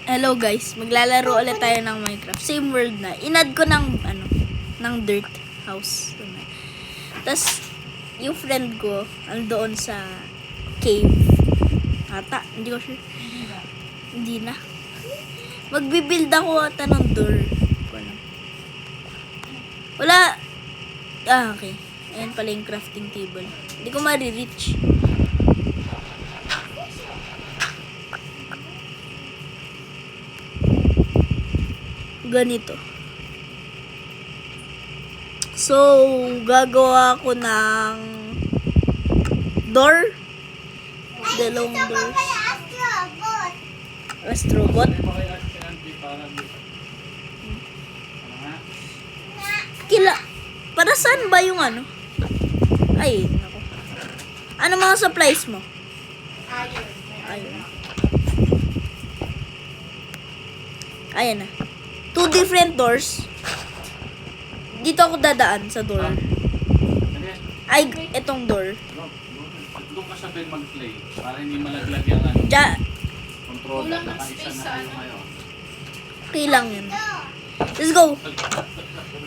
Hello guys, maglalaro ulit tayo ng Minecraft. Same world na. Inad ko ng dirt house. Tapos, yung friend ko, doon sa cave. Ata, hindi ko sure. Hindi na. Magbibuild ako ata ng door. Wala. Okay. Ayan pala yung crafting table. Hindi ko ma-reach. Ganito. So, gagawa ko ng door. Dalawang doors. Astrobot. Para saan ba yung ano? Ay, nako. Ano mga supplies mo? Iron. Ayan na. 2 different doors. Dito ako dadaan sa door. Ay, itong door. Doon ka sa bed mag-play para hindi malaglag yung ano. Control na nakaisa na kayo ngayon. Okay lang yun. Let's go.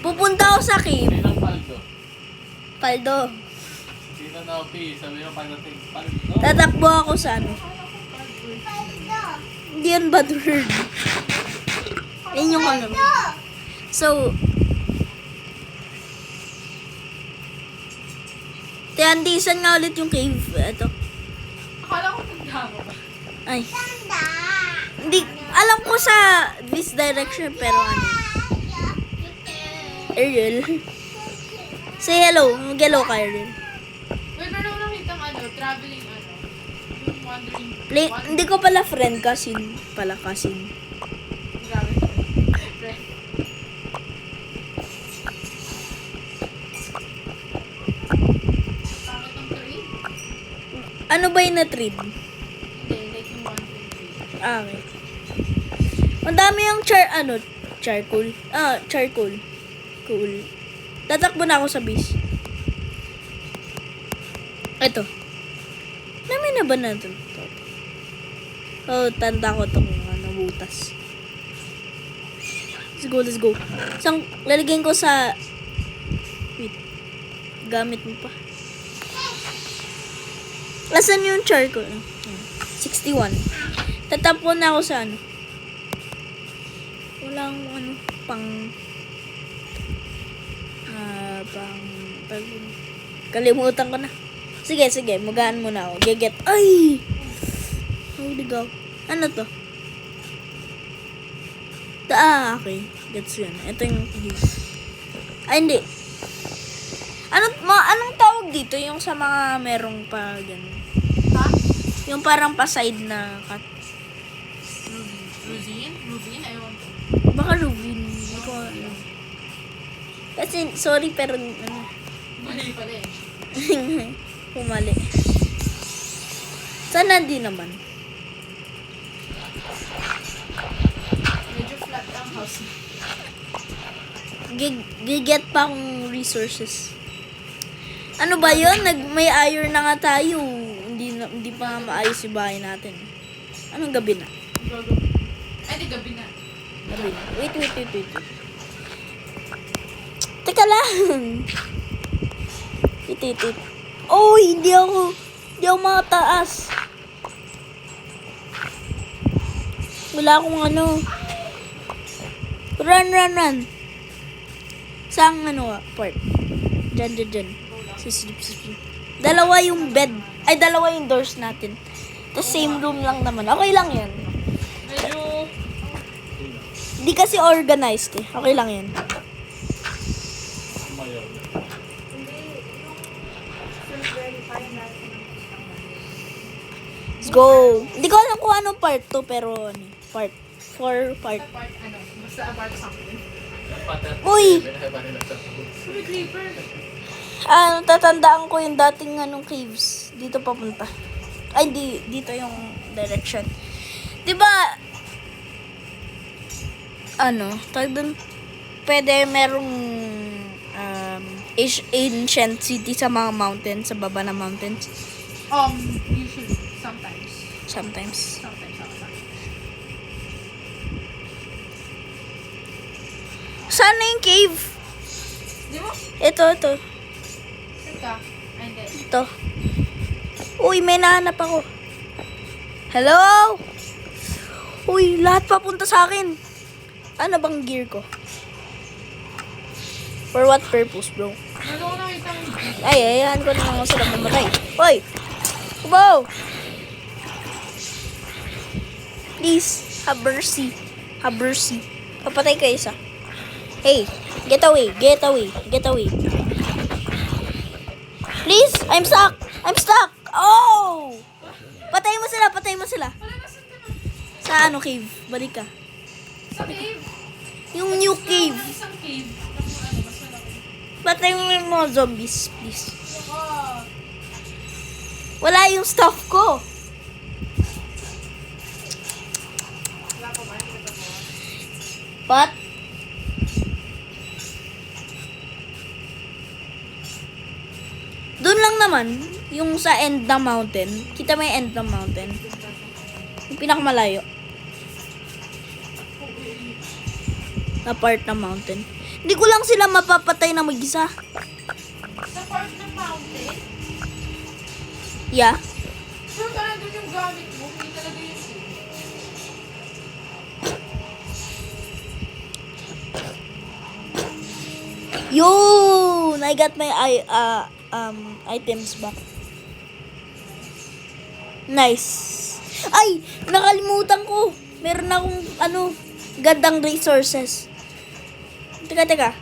Pupunta ako sa cave. Sinong paldo? Paldo. Sino na OP? Sabi mo pagdating paldo. Tatakbo ako sa ano. Hindi yan bad word. Yan yung ano. So, Andy, saan nga ulit yung cave? Ito. Akala ko tanda mo ba? Ay. Hindi, alam ko sa this direction, pero ano. Ariel. Say hello. Mag-hello ka, Ariel. Wait, meron ako nakitang traveling yung wandering. Hindi ko pala friend, cousin. Grabe. Friend. Pangit ng tree? Ano ba yung na-trade? Hindi, like yung wandering tree. Okay. Ang dami yung charcoal. Charcoal. Cool. Tatakbo na ako sa base. Ito. Dami na ba natin? Oh, tanda ko itong butas. Let's go. Isang, lalagyan ko sa... Wait. Gamit mo pa. Asan yung charcoal? 61. Tatapon na ako sa ano. Walang pang kalimutan ko na. Sige, magaan muna ako. Geget. Ay! Holy go. Ano to? Okay. Gets yun. Ito yung ay, hindi. Anong tawag dito? Yung sa mga merong pa ganun. Ha? Yung parang pa side na cut. Ruvin? Ayaw ko. Baka Rubin. Hindi ko alam. Kasi, sorry, pero Mali pala eh. Pumali. Sana di naman. Medyo flat ang house. Giget pa akong resources. Ano ba yun? May iron na nga tayo. Hindi pa nga maayos yung bahay natin. Anong gabi na? Ay, di gabi na. Gabi na. Wait. Teka lang. Wait. Oh, hindi ako mataas. Wala akong Run. Saan part? Diyan. Sislip. Dalawa yung bed. Ay, dalawa yung doors natin. The same room lang naman. Okay lang yan. Medyo... Di kasi organized eh. Okay lang yan. Let's go. Hindi ko alam kung anong part to, pero part. Basta apart something. Uy! Sabi creeper. Tatandaan ko yung dating caves. Dito papunta. Ay, dito yung direction. Diba, tawag dun, pwede merong ancient city sa mga mountains, sa baba ng mountains. Usually. Sometimes. Sometimes. Saan na yung cave? Di mo? Ito. Saan ka? Ay, hindi. Ito. Uy, may nahanap ako. Hello? Uy, lahat papunta sa akin. Ano bang gear ko? For what purpose, bro? Ano ko nakita mo? Ay, ayahan ko na lang sila mamatay. Uy! Kubaw! Please, have mercy. Have mercy. Papatay ka isa. Hey, get away. Please, I'm stuck. Oh! Patay mo sila. Wala, nasan ka na? Sa ano, cave? Balik ka. Sa cave. Yung new cave. Isang cave. Mas malaki. Patay mo yung mga zombies, please. Ah. Wala yung stuff ko. Wala pa ba? Hindi ka pa. But, doon lang naman, yung sa end ng mountain. Kita mo yung end ng mountain? Yung pinakamalayo. Na part ng mountain. Hindi ko lang sila mapapatay na mag-isa. Sa part ng mountain? Yeah. Sure ka nandun yung gamit mo? Hindi talaga yung cave. Yun! I got my items back. Nice. Ay! Nakalimutan ko. Meron akong, gandang resources. Teka.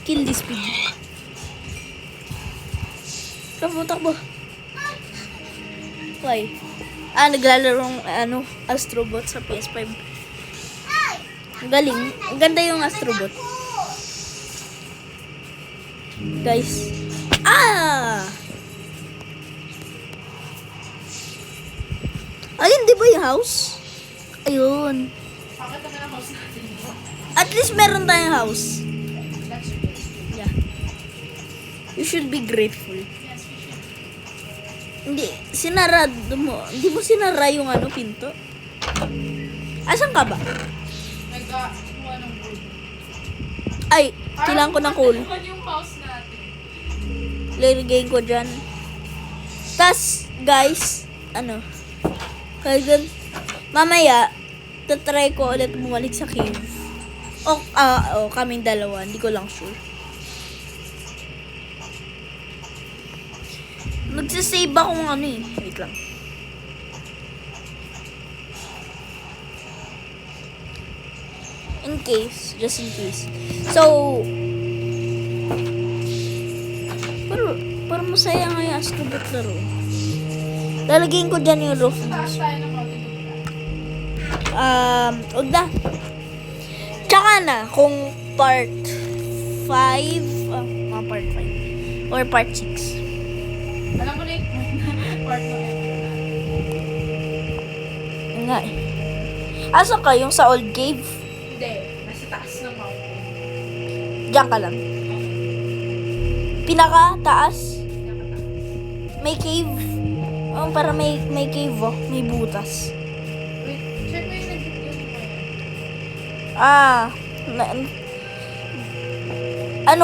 Kill this pig. Takbo. Why? Naglalarong, Astrobot sa PS5. Ang galing. Ang ganda yung Astrobot. Guys. Ayun, di ba yung house? Ayun. Pakita mo ng house natin. At least meron tayong house. That's good. Yeah. You should be grateful. Yes, we should. Hindi, sinarado mo. Hindi mo sinara yung pinto? Asan ka ba? Nag-kuha ng wood. Ay, kailangan ko ng coal. Parang yung house natin. Lalagay ko dyan. Tas, guys, kaya dyan, mamaya, tatry ko ulit bumalik sa cave. Kaming dalawa. Hindi ko lang sure. Nagsasave ako ng Wait lang. Just in case. So, pero masaya nga yung Astrobot laro. Lalagyan ko dyan yung roof. Taas tayo ng mountain. Huwag na. Tsaka na, kung part 5, part 5, or part 6. Alam mo na yung part mo Nga eh. Asan ka? Yung sa old cave? Hindi. Nasa taas ng mountain. Diyan ka lang. Pinaka taas. May cave. Para may cave May butas. Wait, check mo yung nag-yung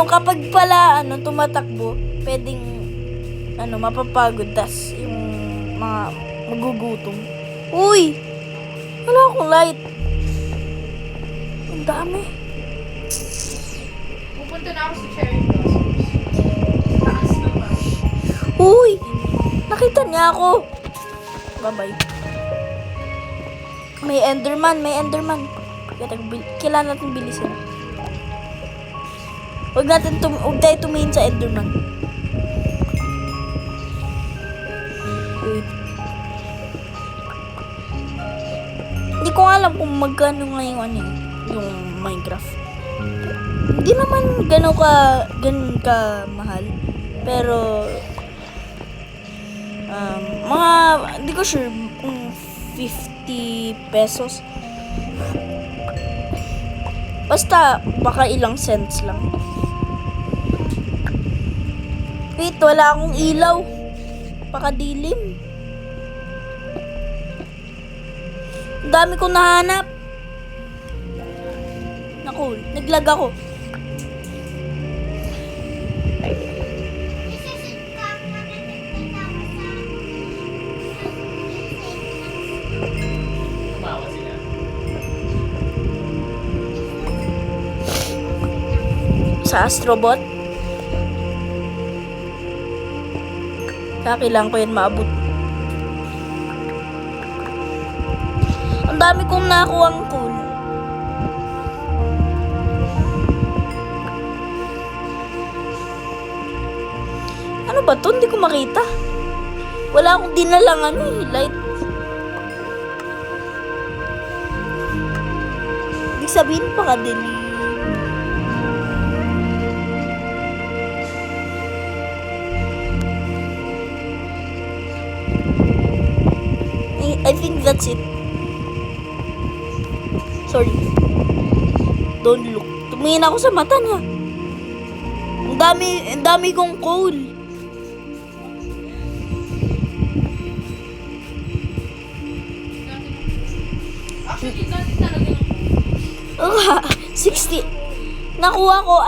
Kapag pala, tumatakbo, pwedeng, mapapagod, tas yung mga magugutom. Uy! Wala akong light. Ang dami. Pupunta na ako sa cherry blossoms. Taas ng mountain. Uy! Nakita niya ako. Bye-bye. May Enderman. Kailangan natin bilisin. Huwag tayo tumingin sa Enderman. Wait. Hindi ko alam kung magkano nga yung yung Minecraft. Hindi naman ganun ka mahal. Pero hindi ko sure kung 50 pesos. Basta baka ilang cents lang. Wait, wala akong ilaw. Pakadilim. Ang dami kong nahanap. coal. Naglag ako. Tumawa sila. Sa Astrobot. Kailangan ko yan maabot. Ang dami kong nakuha ang coal. Ano ba to? Hindi ko makita. Wala akong dinalang light. Ibig sabihin pakadilim. I think that's it. Sorry. Don't look. Tumingin ako sa mata niya. Ang dami kong coal. Actually, dati talaga lang. 60. Nakuha ko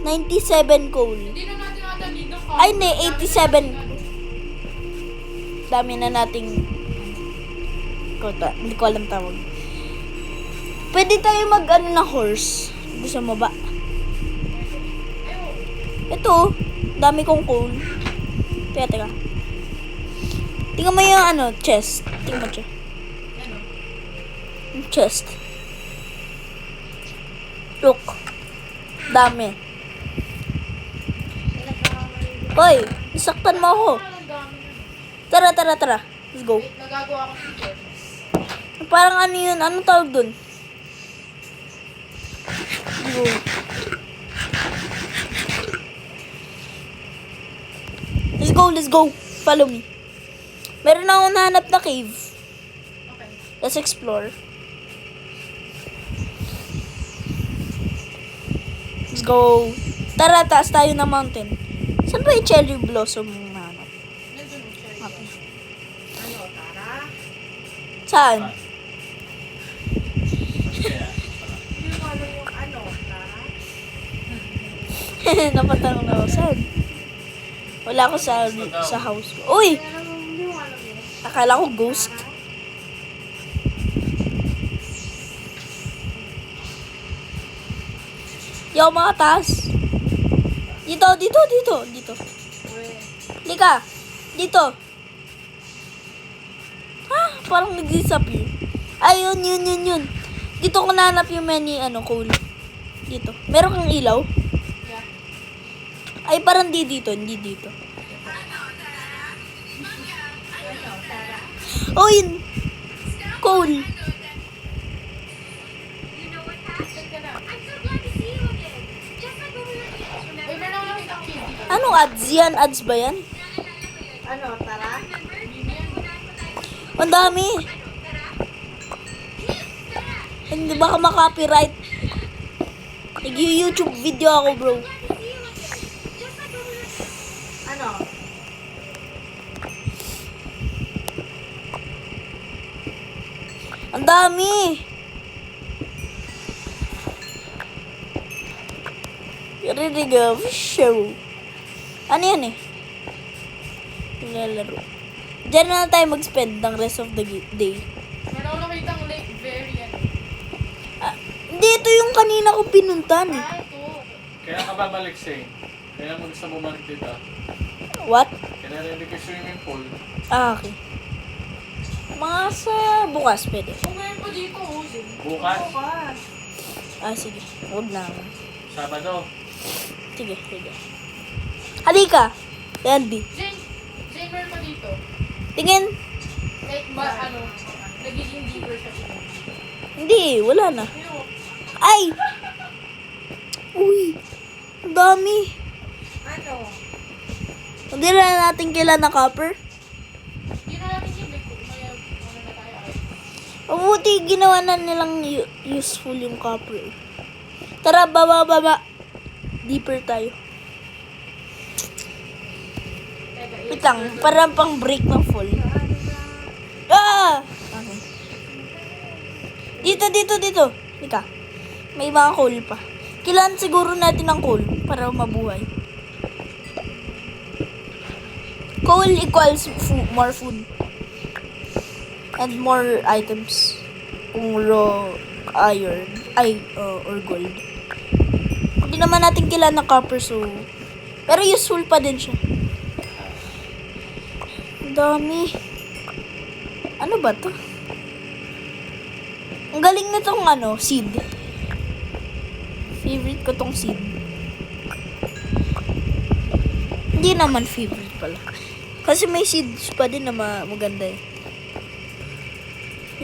97 coal. Hindi na natin ata need ng Ay, hindi, 87. Dami na nating kota. Hindi ko alam tawag. Pwede tayo na horse. Doon sa baba. Ito, dami kong coal. Teka. Tingnan mo yung chest. Tingnan mo siya. Ano? Yung chest. Look. Dami. Hoy, nasaktan mo ako. Ang dami na. Tara. Let's go. Wait, nagagawa ko ng furnace. Parang yun? Anong tawag dun? Let's go. Let's go. Follow me. Meron akong nahanap na cave. Okay. Let's explore. Let's go. Tara, taas tayo ng mountain. Saan ba yung cherry blossom mong nahanap? Nandun yung cherry. Okay. Ano, Tara? Saan? Kaya, Hindi mo alam yung Tara? Napatanong na ako. Saan? Wala ako sa house ko. Uy! Hindi mo alam yun. Akala ko ghost. Yo, mga taas. Dito. Uy. Lika. Dito. Ha? Parang nag-disappear. Ayun, yun. Dito ko nahanap yung many, coal. Dito. Meron kang ilaw? Yeah. Ay, parang hindi dito. Oh, yun. Coal. Teka na. Uy, meron ako nakita ang cave dito. Anong ads yan? Ads ba yan? Tara? Hindi yan. Ang dami. Hindi baka makopyright. Nag-YouTube video ako, bro. Ang dami. Ready go. Show. Ano yan eh? Nilalaro. Diyan na tayo mag-spend ng rest of the day. Meron ako nakita ang lake very Hindi, ito yung kanina ko pinuntan. ito. kaya ka babalik siya eh. Kaya mo gusto bumalik dito. What? Kaya narinig ko swimming pool. Okay. Mga sa bukas pwede. Kung meron pa dito, Zin. Bukas, Sige. Huwag na. Sabado. Sige. Halika. Yandy. Zin, meron pa dito. Tingin. Like, nagiging deeper siya dito. Hindi, wala na. Ano? Ay! Uy! Ang dami. Hindi na natin kailan na copper. Hindi na natin yung like, may na tayo. Mabuti ginawa na nilang useful yung copper. Tara, baba. Deeper tayo. Teka, Wait lang, parang pang break ng fall. Ah! Okay. Dito. Ika. May mga coal pa. Kailangan siguro natin ng coal para mabuhay. Coal equals more food. And more items. Kung raw iron. Or gold. Hindi naman natin kailangan ng copper, so... Pero useful pa din siya. Ang dami. Ano ba to? Ang galing nitong seed. Favorite ko tong seed. Hindi naman favorite pala. Kasi may seeds pa din na maganda eh.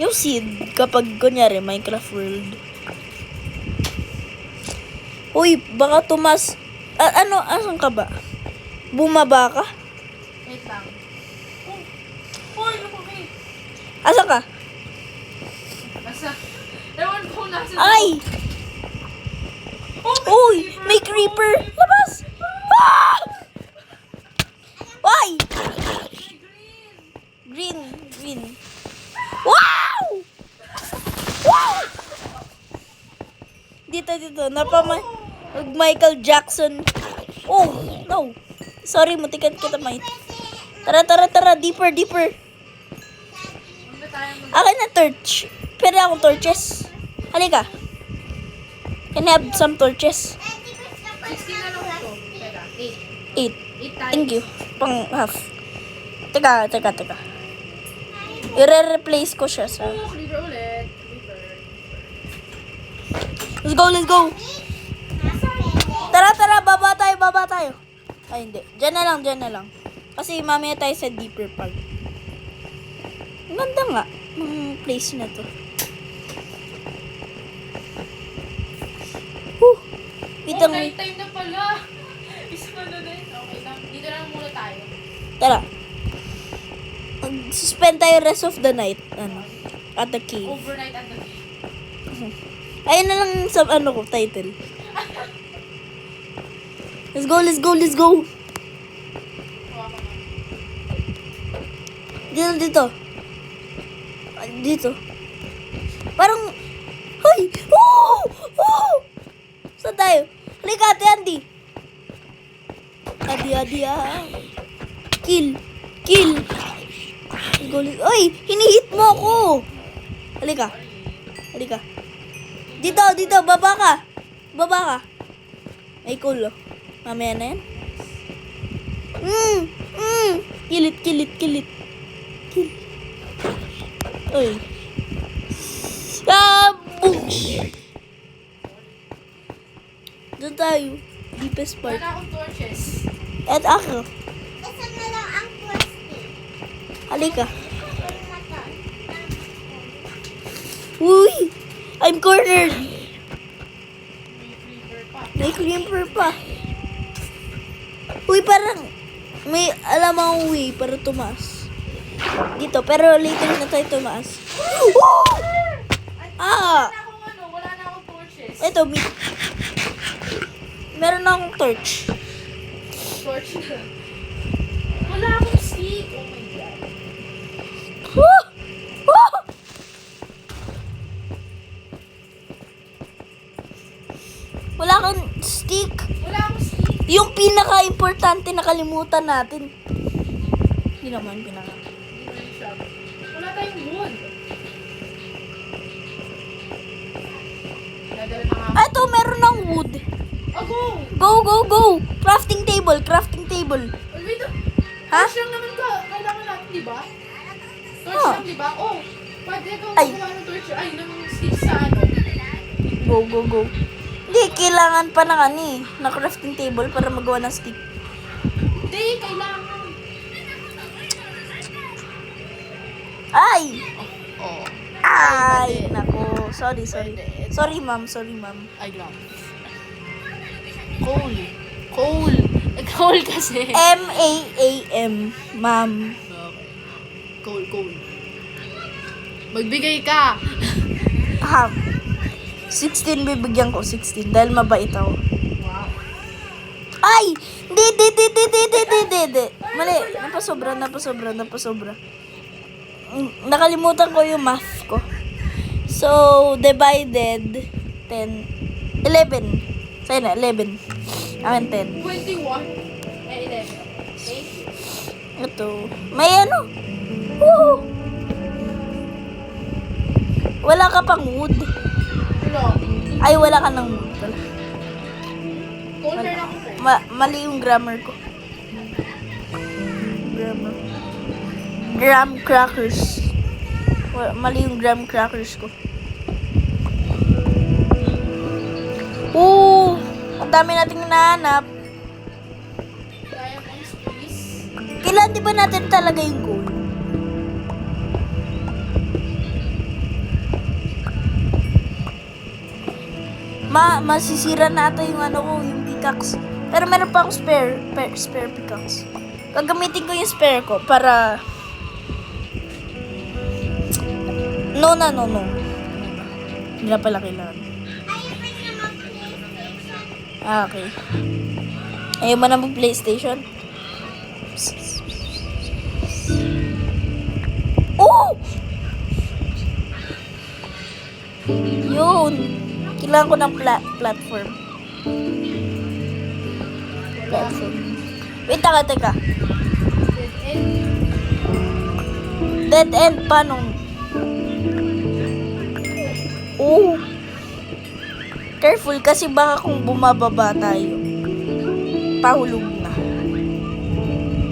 Yung seed, kapag kunyari Minecraft World. Uy, baka tumas... asan ka ba? Bumaba ka? Wait lang. Uy, lumaki. Asan ka? Basta, ewan ko nasa... Ay! Oh, Uy! May creeper! Labas! Ah! Why? green. Green. Wow! Wow! Dito. Michael Jackson. Oh, no. Sorry, mutikan kita, mate. Tara. Deeper. Huwag na tayo Akin na torch. Pwede akong torches. Halika. Can I have some torches? 16 na lang ito. Teka, 8. 8 times. Thank you. Pang half. Teka. I-replace ko siya sa... Oh, creeper ulit. Creeper. Let's go. Tara, baba tayo. Ay, hindi. Diyan na lang. Kasi mamaya tayo sa deeper part. Ang ganda nga. Ng place na to. Wait lang. Night time na pala. Isa pa na din. Okay lang. Dito lang muna tayo. Tara. Suspend tayo rest of the night. At the cave. Overnight at the Ayun na lang sa title. Let's go. Dito. Parang, hoy! Oh! Saan tayo? Halika, Ate Andy. Adi. Kill. Let's go. Oy! Hinihit mo ako! Halika. Dito. Baba ka. Ay, cool, oh. Mamaya na yan. Kilit. Uy. Boosh! Doon tayo. Deepest part. Wala akong torches. At ako. Isa na lang ang plastic. Halika. Ano na to? Uy! I'm cornered. May creeper pa. May creeper pa. Uy, parang may alam akong way para tumaas. Dito, pero later na tayo tumaas. Wala na akong torches. Ito, meron na akong torch. Torch na. Wala akong stick. Oh my god. Wala kang stick. Wala akong stick. Yung pinaka-importante nakalimutan natin. Hindi naman pinaka. Hindi na yung shop. Wala tayong wood. Nadala na nga. Ito, meron ng wood. Oh, go! Go. Crafting table. Wait, Ha? torch lang naman kailangan natin, di ba? Torch Oh. lang, di ba? Oh, pwede ikaw Ay. gumawa ng torch. Ay, ng stick sa Go. Hindi, kailangan pa na crafting table para magawa ng stick. Hindi, kailangan. Ay! Oh. Ay, nako. Sorry. Pwede. Sorry, ma'am. Ay, lang. Coal kasi. M-A-A-M. Ma'am. Okay. Coal. Magbigay ka. 16 bibigyan ko. 16 dahil mabait ako. Wow. Ay! Di. Mali. Napasobra. Nakalimutan ko yung math ko. So, divided 10, 11. Sa'yo na, 11. Akin 10. 21. 11. Thank you. Ito. May ano? Woo! Wala ka pang wood. Wala. Ay, wala ka ng wood pala. Corner ako po. Mali yung grammar ko. Grammar. Graham crackers. Mali yung graham crackers ko. Oo! Ang dami nating nahanap. Diamonds, please. Kailan di ba natin talaga yung goal? Masisira na ata yung ano ko, yung pickaxe. Pero meron pa akong spare pickaxe. Gagamitin ko yung spare ko para... No. Hindi na pala kailangan. Ayaw pa niya mag-PlayStation. Okay. Ayaw mo na mag-PlayStation? Oh! Yun. Kailangan ko ng platform. Wait, teka. Dead end. Dead end, paano? Oh! Careful kasi baka kung bumababa tayo, pahulog na.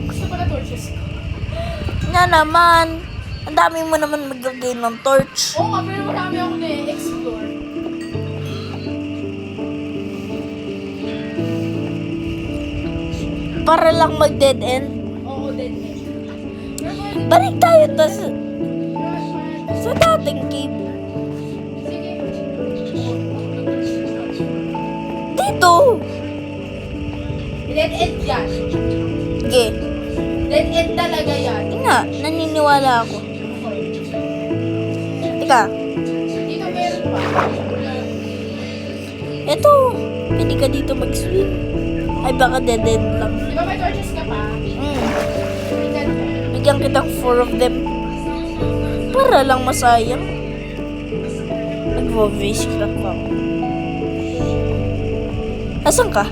Gusto ko na torches. Nga naman, ang dami mo naman maglagay ng torch. Oo nga, pero marami ako na-explore. Para lang mag-dead end. Oo, dead end. Pero kung- Balik tayo Rush, sa dating cave. sige. Dito! Dead end yan. Sige. Dead end talaga yan. Hindi nga, naniniwala ako. Teka, Dito meron pa. eto. Pwede ka dito mag-swim. Ay, baka dead end lang. Di ba may torches ka pa? Tingnan mo. Bigyan kitang 4 of them. Para lang masayang. Nag-voice crack pa ako. Asan ka?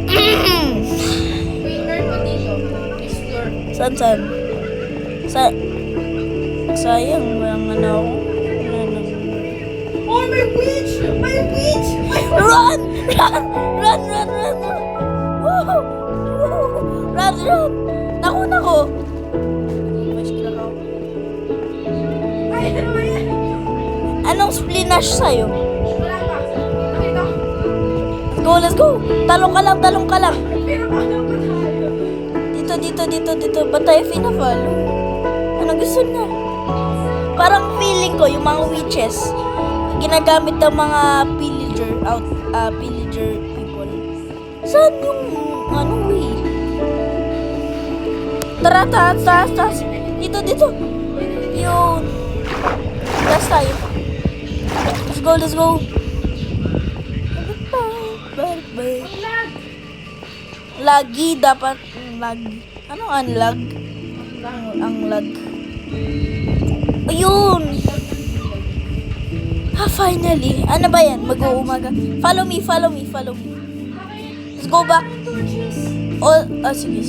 Wait, meron pa dito. Explore. Saan? Sayang, walang ano ako. Wala na. Oh, may witch! May witch! Run! Woo! Run! Naku! Voice crack ako. Ay, ano ba yan? Anong splinash sa'yo? Wala pa. Nakita ko. Let's go! Talong ka lang. Pero paano pa tayo? Dito. Ba't tayo pinapalo? Ano gusto niya? Parang feeling ko, yung mga witches, ginagamit ng mga pillager people. Saan yung, way? Tara, taas. Dito. Yun. Taas tayo. Let's go. Bye. Ang lag! Lagi dapat lagi. Ano ang lag? Ang lag. Ayun! Finally. Ano ba yan? Mag-uumaga. Follow me. Let's go back. Sige.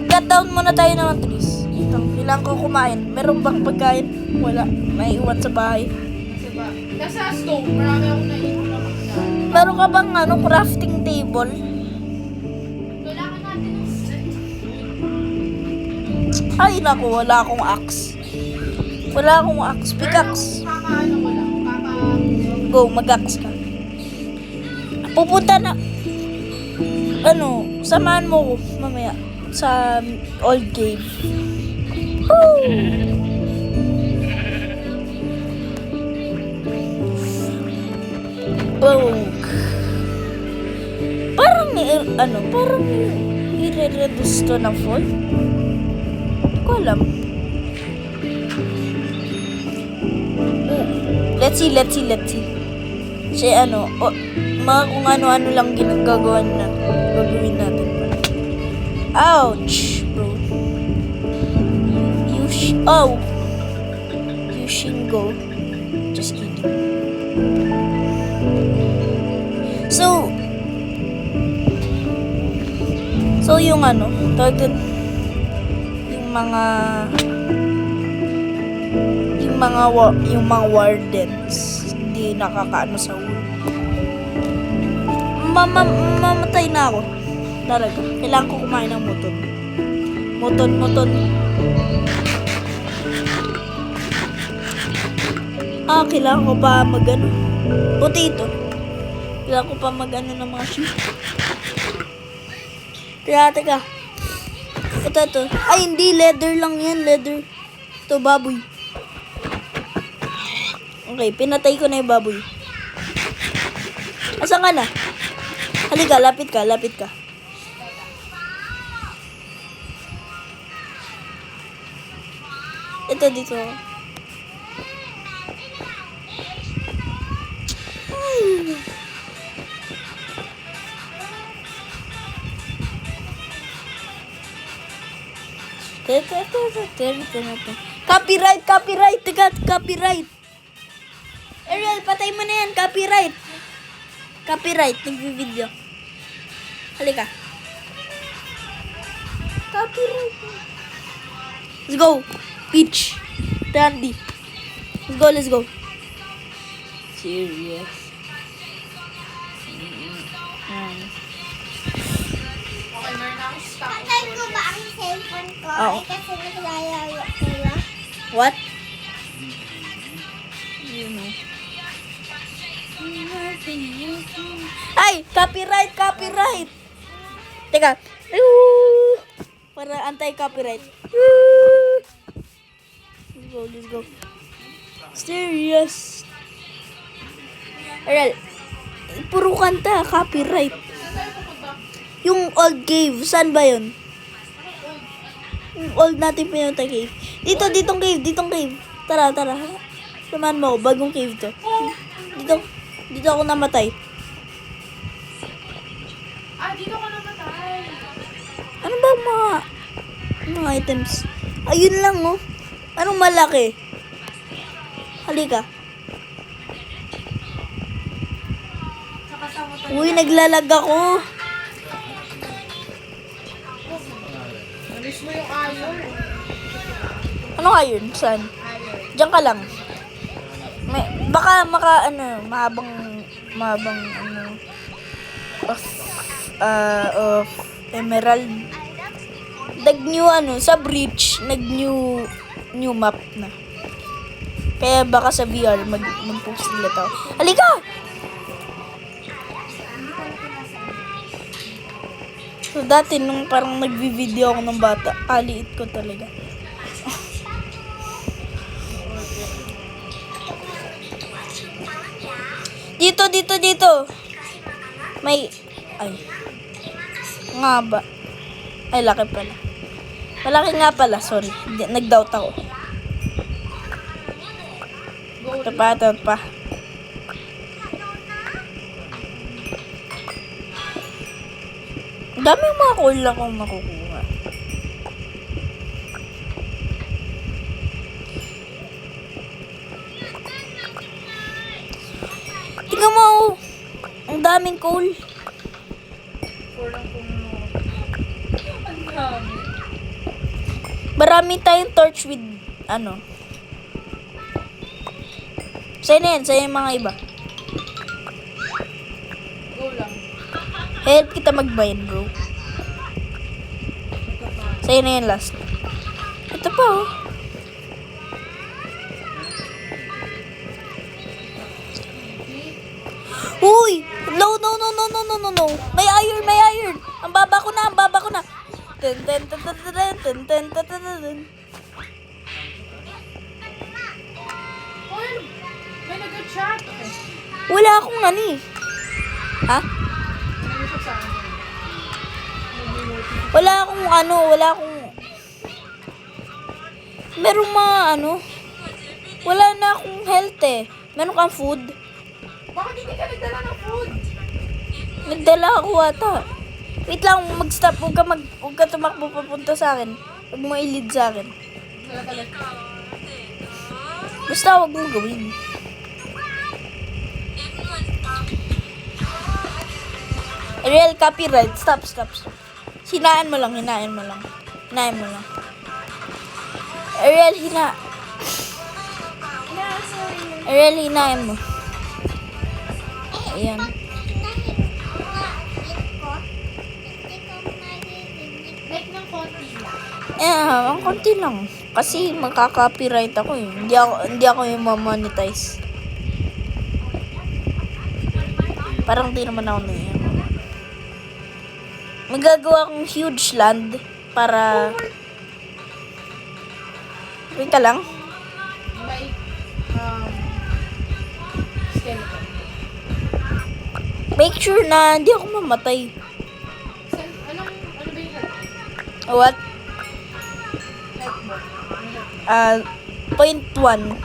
Cut down muna tayo ng trees. Kailangan ko kumain. Meron bang pagkain? Wala. Naiiwan sa bahay. Diba? Nasa stove, marami akong naiwan na pagkain. Meron ka bang crafting table? Kailangan natin ng set. Ay, naku. Wala akong axe. Pickaxe. Kakaano ko lang. Go, mag-axe ka. Pupunta na. Samahan mo ko mamaya sa old cave. Woo! Parang i-reduce to ng fall. Hindi ko alam. Let's see. Mga kung ano-ano lang gagawin natin. Ouch, bro. Shingo. Just kidding. So yung ano, tawag dun, yung mga wardens hindi nakakaano sa ulo. Mamatay na ako. Talaga. Kailangan ko kumain ng muton. Muton. Kailangan ko pa mag-ano. Potato. Kailangan ko pa mag-ano ng mga sheep. Teka. Ito. Ay, hindi. Leather lang yan. Leather. Ito, baboy. Okay, pinatay ko na yung baboy. Asan ka na? Halika, lapit ka. Ito dito. Copyright. Teka, copyright. Ariel, patay mo na yan. Copyright, nagvi-video. Halika. Copyright. Let's go. Peach. Randy. Let's go. Serious. Okay, meron na akong stock. Patay ko ba ang cellphone ko? Oo. Ay, kasi naglalaro sila. What? You know. Ay! Copyright! Teka. Para anti-copyright. Let's go. Serious. Ariel, puro kanta, copyright. Saan tayo pupunta? Yung old cave, saan ba yun? Yung old natin pinunta cave. Ditong cave. Tara. Samahan mo ako, bagong cave to. Dito ako namatay. Dito ka namatay. Ano ba mga items? Ayun lang, oh. Anong malaki? Halika. Uy, naglalag ako. Namiss mo yung iron. Anong iron? Saan? Diyan ka lang. Baka mahabang of emerald. Sa bridge, new map na. Kaya baka sa VR mag-post nila tao. Halika! So dati nung parang nagvi-video ako ng bata, kaliit ko talaga. Dito. Nga ba? Ay, laki pala. Malaki nga pala, sorry. Nag-doubt ako. Ito pa. Ang dami mga coal akong makukuha. Tingnan mo, oh. Ang daming coal. Ang dami. Marami tayong torch with, Sa'yo na yan, sa'yo yung mga iba. Go lang. Help kita mag-bind, bro. Sa'yo na yan last. Ito pa, oh. Uy! No. May iron. Ang baba ko na. Ten. Uy, may nag-chat. Wala akong Ha? Nag-chat sa akin. Wala akong merong mga wala na akong health eh. Meron kang food? Bakit hindi ka nagdala ng food? Nagdala ako ata. Wait lang, mag-stop. Huwag ka tumakbo papunta sa akin. Huwag mo i-lead sa akin. Dala. Basta huwag mong gawin. Real copyright. Stop. Hinaan mo lang. Ariel, Ariel, hinain mo. Ayan. Like ng konti lang. Ang konti lang. Kasi magka-copyright ako eh. Hindi ako yung ma-monetize. Parang di naman ako na yan. Magagawa akong huge land para... Wait ka lang. Like, skeleton. Make sure na hindi ako mamatay. Ano ba yung health? What? Health mo? Ano health? 0.1.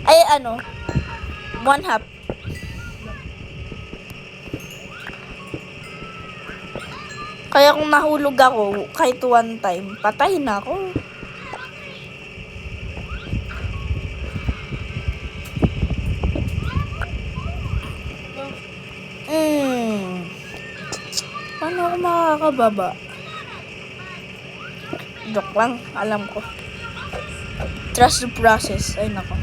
Ay, 1/2. Kaya kung nahulog ako, kahit one time, patay na ako. Paano ako makakababa? Joke lang, alam ko. Trust the process. Ay, nako.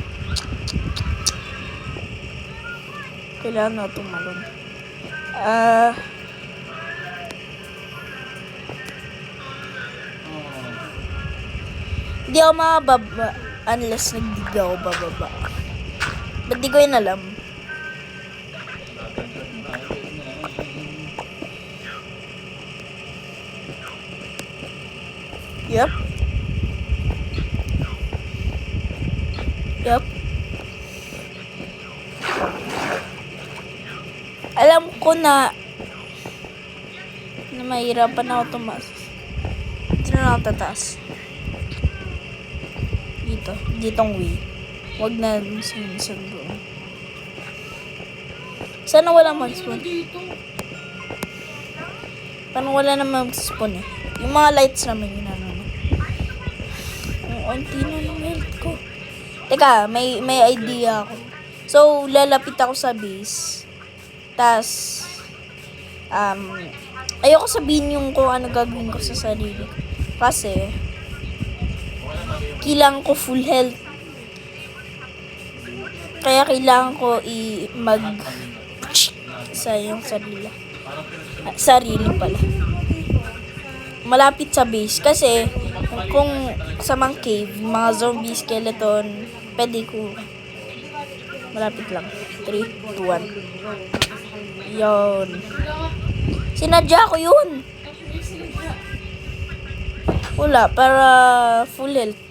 Kailangan na tumalon. Hindi ako makababa unless nagdig ako bababa. Ba't di ko yun alam? Yup. Alam ko na mahirapan ako tumaas. Dito na ako tataas. Ditong way. Huwag na sa doon. Sana wala mag-spawn. Dito. Paano wala naman mag-spawn eh? Yung mga lights naman yun na. Ang onti na ng health ko. Teka, may idea ako. So, lalapit ako sa base. Tas, ayoko sabihin yung kung ano gagawin ko sa sarili. Kasi, kailangan ko full health. Kaya kailangan ko sa yung sarili. Sarili pala. Malapit sa base. Kasi, kung sa mga cave, mga zombie, skeleton, pwede ko. Malapit lang. 3, 2, 1. Yun. Sinadya ko yun. Wala, para full health.